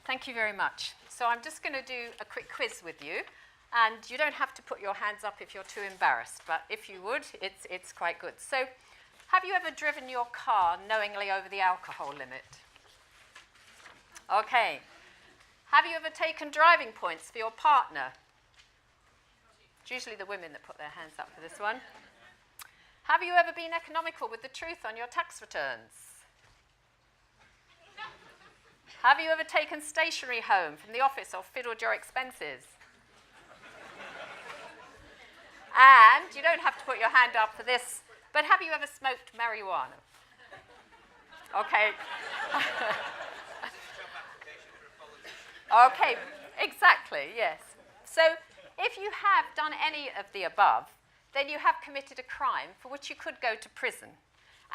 Thank you very much. So I'm just going to do a quick quiz with you, and you don't have to put your hands up if you're too embarrassed, but if you would, it's quite good. So have you ever driven your car knowingly over the alcohol limit? Okay. Have you ever taken driving points for your partner? It's usually the women that put their hands up for this one. Have you ever been economical with the truth on your tax returns? Have you ever taken stationery home from the office or fiddled your expenses? And you don't have to put your hand up for this, but have you ever smoked marijuana? Okay. Okay, exactly, yes. So if you have done any of the above, then you have committed a crime for which you could go to prison.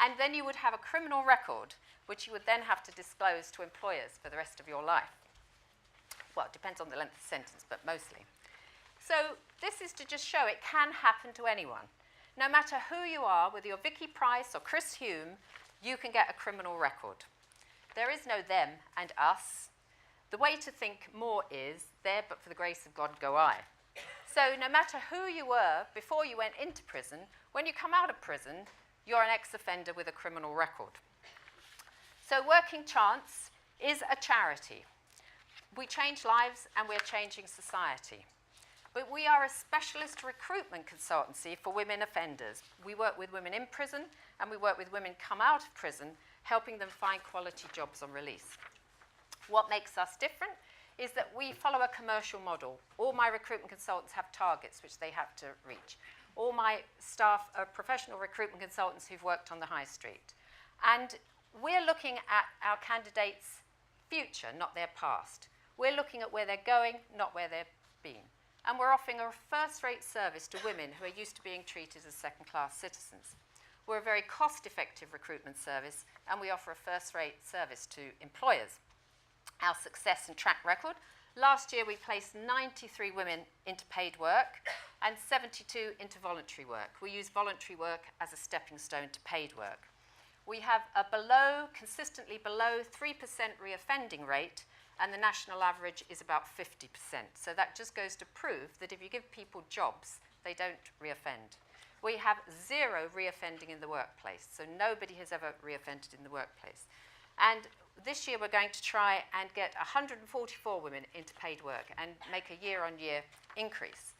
And then you would have a criminal record, which you would then have to disclose to employers for the rest of your life. Well, it depends on the length of the sentence, but mostly. So this is to just show it can happen to anyone. No matter who you are, whether you're Vicky Price or Chris Hume, you can get a criminal record. There is no them and us. The way to think more is, there but for the grace of God go I. So no matter who you were before you went into prison, when you come out of prison, you're an ex-offender with a criminal record. So Working Chance is a charity. We change lives and we're changing society. But we are a specialist recruitment consultancy for women offenders. We work with women in prison and we work with women come out of prison, helping them find quality jobs on release. What makes us different is that we follow a commercial model. All my recruitment consultants have targets which they have to reach. All my staff are professional recruitment consultants who've worked on the high street. And we're looking at our candidates' future, not their past. We're looking at where they're going, not where they've been. And we're offering a first-rate service to women who are used to being treated as second-class citizens. We're a very cost-effective recruitment service, and we offer a first-rate service to employers. Our success and track record: last year we placed 93 women into paid work and 72 into voluntary work. We use voluntary work as a stepping stone to paid work. We have a consistently below 3% reoffending rate, and the national average is about 50%. So that just goes to prove that if you give people jobs, they don't reoffend. We have zero reoffending in the workplace, so nobody has ever reoffended in the workplace. And this year we're going to try and get 144 women into paid work and make a year-on-year increase.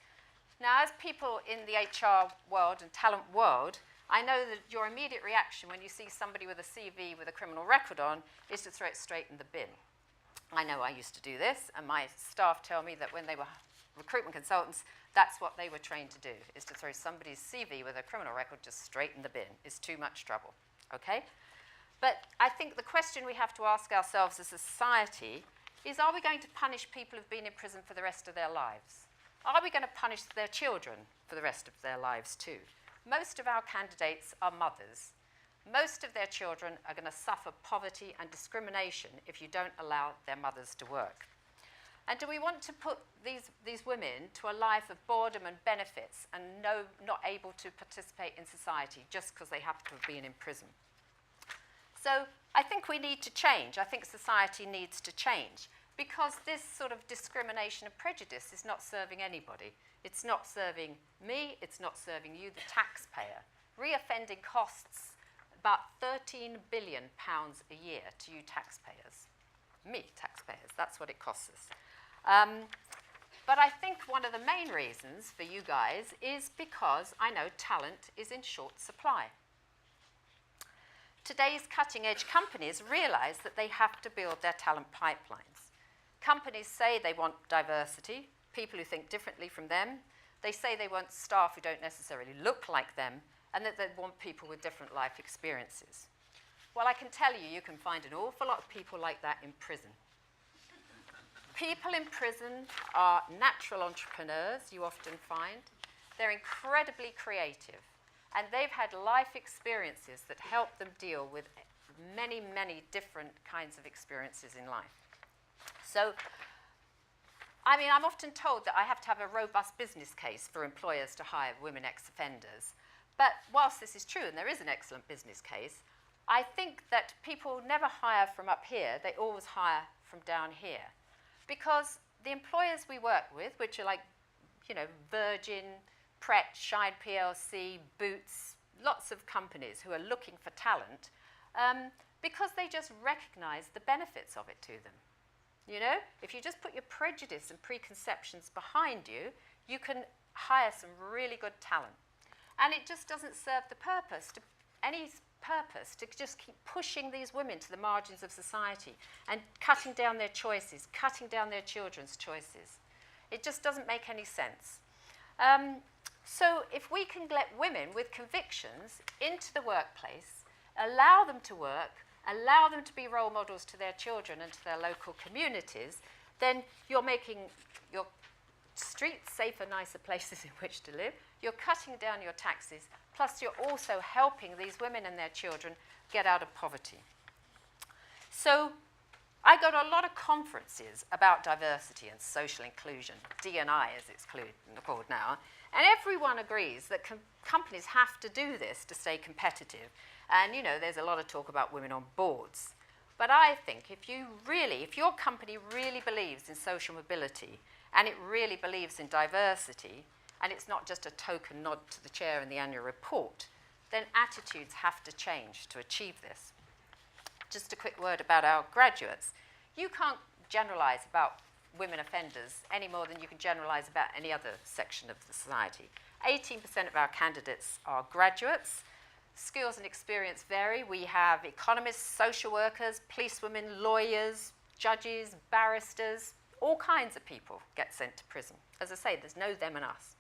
Now, as people in the HR world and talent world, I know that your immediate reaction when you see somebody with a CV with a criminal record on is to throw it straight in the bin. I know I used to do this, and my staff tell me that when they were recruitment consultants, that's what they were trained to do, is to throw somebody's CV with a criminal record just straight in the bin. It's too much trouble, okay? But I think the question we have to ask ourselves as a society is, are we going to punish people who've been in prison for the rest of their lives? Are we going to punish their children for the rest of their lives too? Most of our candidates are mothers. Most of their children are going to suffer poverty and discrimination if you don't allow their mothers to work. And do we want to put these women to a life of boredom and benefits and not able to participate in society just because they happen to have been in prison? So I think we need to change. I think society needs to change, because this sort of discrimination and prejudice is not serving anybody. It's not serving me, it's not serving you, the taxpayer. Reoffending costs about £13 billion a year to you taxpayers. Me, taxpayers, that's what it costs us. But I think one of the main reasons for you guys is because I know talent is in short supply. Today's cutting-edge companies realize that they have to build their talent pipelines. Companies say they want diversity, people who think differently from them. They say they want staff who don't necessarily look like them, and that they want people with different life experiences. Well, I can tell you, you can find an awful lot of people like that in prison. People in prison are natural entrepreneurs, you often find. They're incredibly creative. And they've had life experiences that help them deal with many, many different kinds of experiences in life. So, I mean, I'm often told that I have to have a robust business case for employers to hire women ex-offenders. But whilst this is true, and there is an excellent business case, I think that people never hire from up here, they always hire from down here. because the employers we work with, which are like, Virgin, Pret, Shine PLC, Boots, lots of companies who are looking for talent, because they just recognize the benefits of it to them. If you just put your prejudice and preconceptions behind you, you can hire some really good talent. And it just doesn't serve the purpose, to just keep pushing these women to the margins of society and cutting down their choices, cutting down their children's choices. It just doesn't make any sense. So if we can let women with convictions into the workplace, allow them to work, allow them to be role models to their children and to their local communities, then you're making your streets safer, nicer places in which to live. You're cutting down your taxes, plus you're also helping these women and their children get out of poverty. So I go to a lot of conferences about diversity and social inclusion, D&I as it's called now, and everyone agrees that companies have to do this to stay competitive. And there's a lot of talk about women on boards. But I think if your company really believes in social mobility, and it really believes in diversity, and it's not just a token nod to the chair in the annual report, then attitudes have to change to achieve this. Just a quick word about our graduates. You can't generalize about women offenders any more than you can generalize about any other section of the society. 18% of our candidates are graduates. Skills and experience vary. We have economists, social workers, policewomen, lawyers, judges, barristers, all kinds of people get sent to prison. As I say, there's no them and us.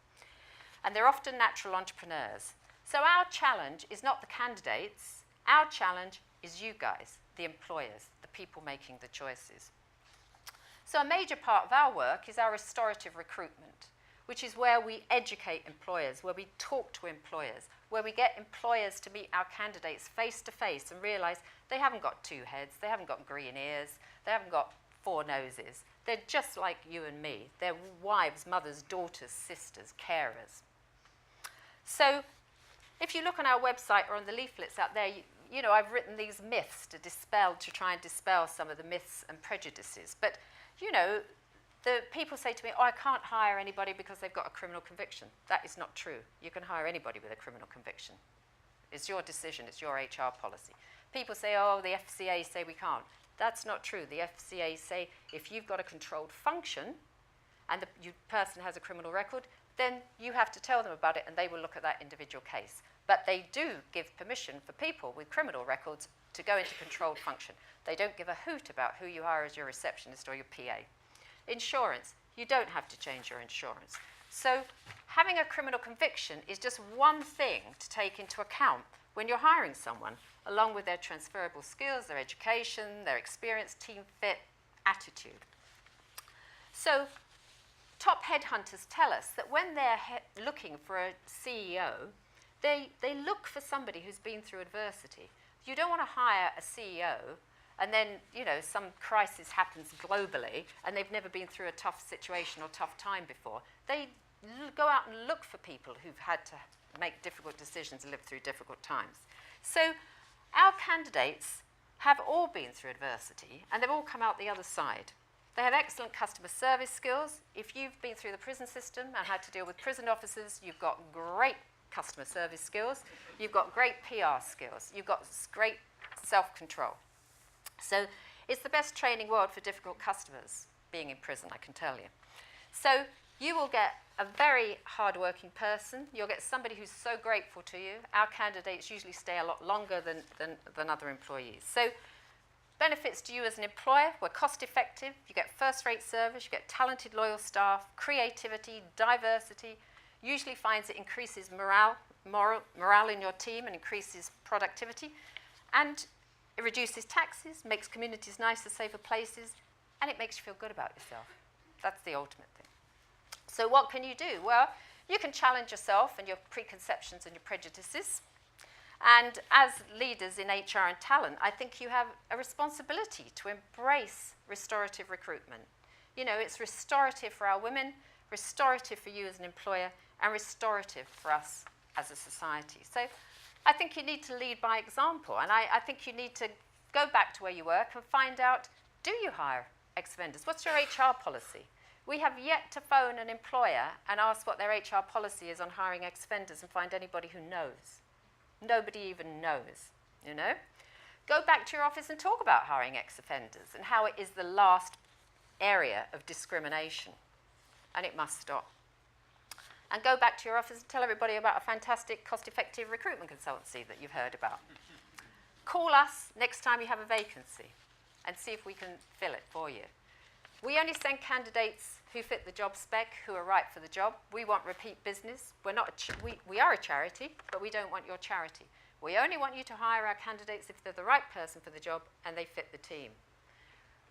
And they're often natural entrepreneurs. So our challenge is not the candidates. Our challenge is you guys, the employers, the people making the choices. So a major part of our work is our restorative recruitment, which is where we educate employers, where we talk to employers, where we get employers to meet our candidates face to face and realize they haven't got two heads, they haven't got green ears, they haven't got four noses. They're just like you and me. They're wives, mothers, daughters, sisters, carers. So if you look on our website or on the leaflets out there, I've written these myths to try and dispel some of the myths and prejudices. But, the people say to me, I can't hire anybody because they've got a criminal conviction. That is not true. You can hire anybody with a criminal conviction. It's your decision. It's your HR policy. People say, the FCA say we can't. That's not true. The FCA say if you've got a controlled function and the person has a criminal record, then you have to tell them about it and they will look at that individual case. But they do give permission for people with criminal records to go into controlled function. They don't give a hoot about who you hire as your receptionist or your PA. Insurance, you don't have to change your insurance. So having a criminal conviction is just one thing to take into account when you're hiring someone, along with their transferable skills, their education, their experience, team fit, attitude. So top headhunters tell us that when they're looking for a CEO, they look for somebody who's been through adversity. You don't want to hire a CEO and then, some crisis happens globally and they've never been through a tough situation or tough time before. They go out and look for people who've had to make difficult decisions and live through difficult times. So our candidates have all been through adversity and they've all come out the other side. They have excellent customer service skills. If you've been through the prison system and had to deal with prison officers, you've got great customer service skills. You've got great PR skills. You've got great self-control. So it's the best training world for difficult customers, being in prison, I can tell you. So you will get a very hard-working person. You'll get somebody who's so grateful to you. Our candidates usually stay a lot longer than other employees. So benefits to you as an employer, we're cost-effective. You get first-rate service. You get talented, loyal staff, creativity, diversity. Usually finds it increases morale in your team and increases productivity. And it reduces taxes, makes communities nicer, safer places, and it makes you feel good about yourself. That's the ultimate thing. So what can you do? Well, you can challenge yourself and your preconceptions and your prejudices. And as leaders in HR and talent, I think you have a responsibility to embrace restorative recruitment. It's restorative for our women, restorative for you as an employer, and restorative for us as a society. So I think you need to lead by example, and I think you need to go back to where you work and find out, do you hire ex-offenders. What's your HR policy? We have yet to phone an employer and ask what their HR policy is on hiring ex-offenders and find anybody who knows. Nobody even knows, you know? Go back to your office and talk about hiring ex-offenders and how it is the last area of discrimination, and it must stop. And go back to your office and tell everybody about a fantastic cost-effective recruitment consultancy that you've heard about. Call us next time you have a vacancy and see if we can fill it for you. We only send candidates who fit the job spec, who are right for the job. We want repeat business. We are a charity, but we don't want your charity. We only want you to hire our candidates if they're the right person for the job and they fit the team.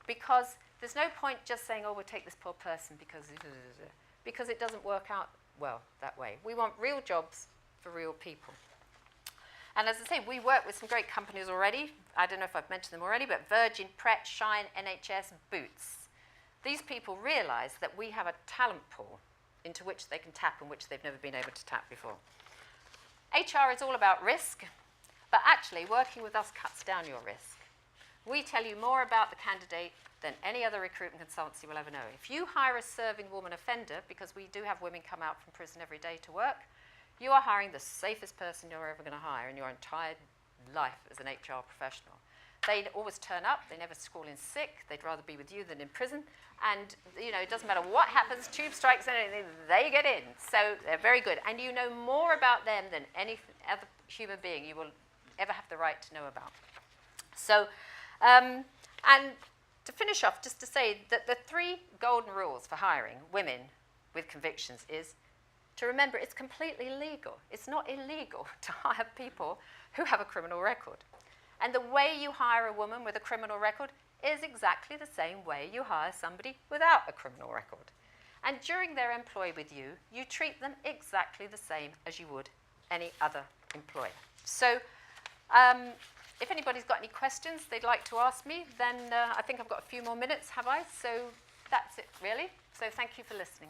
Because there's no point just saying, oh, we'll take this poor person because it doesn't work out well that way. We want real jobs for real people. And as I say, we work with some great companies already. I don't know if I've mentioned them already, but Virgin, Pret, Shine, NHS, Boots. These people realise that we have a talent pool into which they can tap and which they've never been able to tap before. HR is all about risk, but actually working with us cuts down your risk. We tell you more about the candidate than any other recruitment consultancy will ever know. If you hire a serving woman offender, because we do have women come out from prison every day to work, you are hiring the safest person you're ever going to hire in your entire life as an HR professional. They always turn up, they never call in sick, they'd rather be with you than in prison, and you know, it doesn't matter what happens, tube strikes, anything, they get in. So they're very good, and you know more about them than any other human being you will ever have the right to know about. So, and to finish off, just to say that the 3 golden rules for hiring women with convictions is to remember it's completely legal. It's not illegal to hire people who have a criminal record. And the way you hire a woman with a criminal record is exactly the same way you hire somebody without a criminal record. And during their employ with you, you treat them exactly the same as you would any other employer. So if anybody's got any questions they'd like to ask me, then I think I've got a few more minutes, have I? So that's it, really. So thank you for listening.